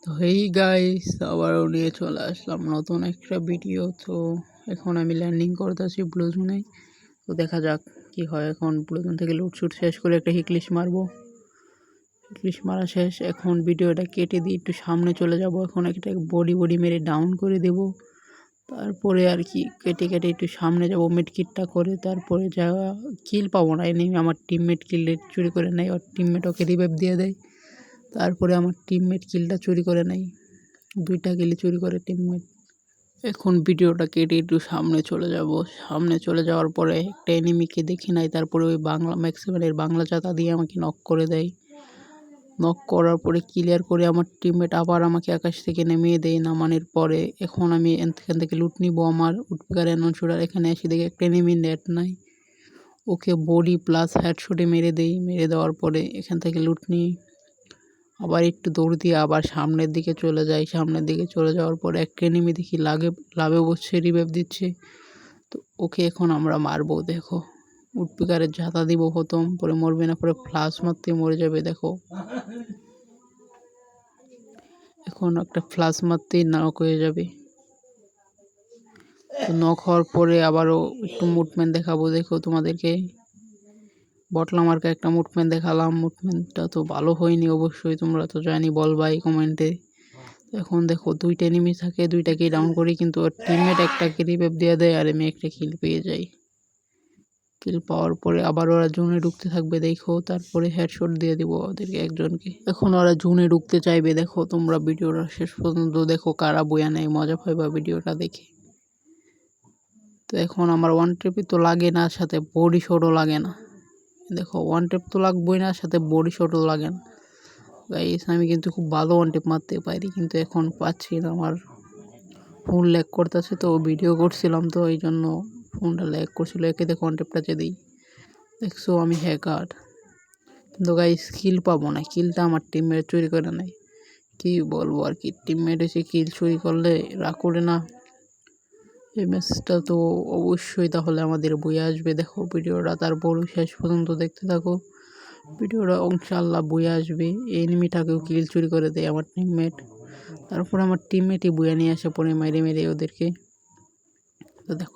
তো hey guys, আবারও নিয়ে চলে আসলাম নতুন একটা ভিডিও। তো এখন আমি ল্যান্ডিং করতেছি ব্লু জোনে। তো দেখা যাক কি হয়। এখন ব্লু জোন থেকে লুটশুট শেষ করে একটা হিকলিশ মারবো। হিকলিশ মারা শেষ। এখন ভিডিওটা কেটে দিয়ে একটু সামনে চলে যাব। এখন একটা বডি মেরে ডাউন করে দেব। তারপরে আর কি কেটে কেটে একটু সামনে যাব মিডকিটটা করে। তারপরে যা কিল পাবো না, এনে আমার টিমমেট কিল চুরি করে নেয়, ওর টিমমেট ওকে রিভাইভ দিয়ে দেয়। তারপরে আমার টিমমেট কিলটা চুরি করে নেয়, 2টা কিল চুরি করে টিমমেট। এখন ভিডিওটা কেটে একটু সামনে চলে যাব। সামনে চলে যাওয়ার পরে একটা এনিমিকে দেখি নাই, তারপরে ওই বাংলা ম্যাক্সিমানের বাংলা চাতা দিয়ে আমাকে নক করে দেয়। নক করার পরে ক্লিয়ার করে আমার টিমমেট আবার আমাকে আকাশ থেকে নেমিয়ে দেয়। নামানোর পরে এখন আমি এখান থেকে লুট নিব। আমার উডপিকার এনন শুটার এখানে এসে দেখে একটা এনিমি নেট নাই, ওকে বডি প্লাস হেডশটে মেরে দেই। মেরে দেওয়ার পরে এখান থেকে লুট নিই। আবার একটু দৌড় দিয়ে আবার সামনের দিকে চলে যাই। সামনের দিকে চলে যাওয়ার পরে একটা এনিমি দেখি লাভে বসছে, রিভাইভ দিচ্ছে। তো ওকে এখন আমরা মারবো। দেখো উডপিকারের ঝাঁতা দিব প্রথম, পরে মরবে না, পরে ফ্লাশ মারতে মরে যাবে। দেখো এখন একটা ফ্লাশ মারতেই নক হয়ে যাবে। তো নক হওয়ার পরে আবারও একটু মুভমেন্ট দেখাবো। দেখো তোমাদেরকে বটলা মার্কা একটা মুভমেন্ট দেখালাম। মুভমেন্টটা তো ভালো হয়নি অবশ্যই, তোমরা তো জানি বলবাই কমেন্টে। এখন দেখো 2টা এনিমি থাকে, 2টাকে ডাউন করি, কিন্তু ওর টিমমেট একটাকে রিভাইভ দিয়ে দেয় আর আমি একটা কিল পেয়ে যাই। কিল পাওয়ার পরে আবার ওরা জোনে ঢুকতে থাকবে। দেখো তারপরে হেডশট দিয়ে দিব ওদেরকে একজনকে। এখন ওরা জোনে ঢুকতে চাইবে। দেখো তোমরা ভিডিওটা শেষ পর্যন্ত দেখো, কারা বয়া নেয়, মজা পাইবা ভিডিওটা দেখে। তো এখন আমার ওয়ান ট্রিপই তো লাগে না, সাথে বডি শটও লাগে না। দেখো ওয়ান ট্রিপ তো লাগবেই না, সাথে বডি শটও লাগে না। গাইস আমি কিন্তু খুব ভালো ওয়ান ট্রিপ মারতে পারি, কিন্তু এখন পাচ্ছি না। আমার ফোন ল্যাগ করতেছে, তো ভিডিও করছিলাম তো এই জন্য ফোনটা ল্যাগ করছিল। একে দেখো ওয়ান ট্রিপটা দিই। দেখছো আমি হ্যাকার, কিন্তু গাইস কিল পাবো না। কিলটা আমার টিমমেট চুরি করে নেয়। কি বলবো আর কি, টিমমেট এসে কিল চুরি করলে রাগ করে না। এই ম্যাচটা তো অবশ্যই তাহলে আমাদের বইয়ে আসবে। দেখো ভিডিওটা তারপর শেষ পর্যন্ত দেখতে থাকো। ভিডিওটা ইনশাআল্লাহ বইয়ে আসবে। এই এনিমিটাকেও কিল চুরি করে দেয় আমার টিমমেট। তারপর আমার টিমমেটই বইয়ে নিয়ে আসে পরে মেরে ওদেরকে। তো দেখো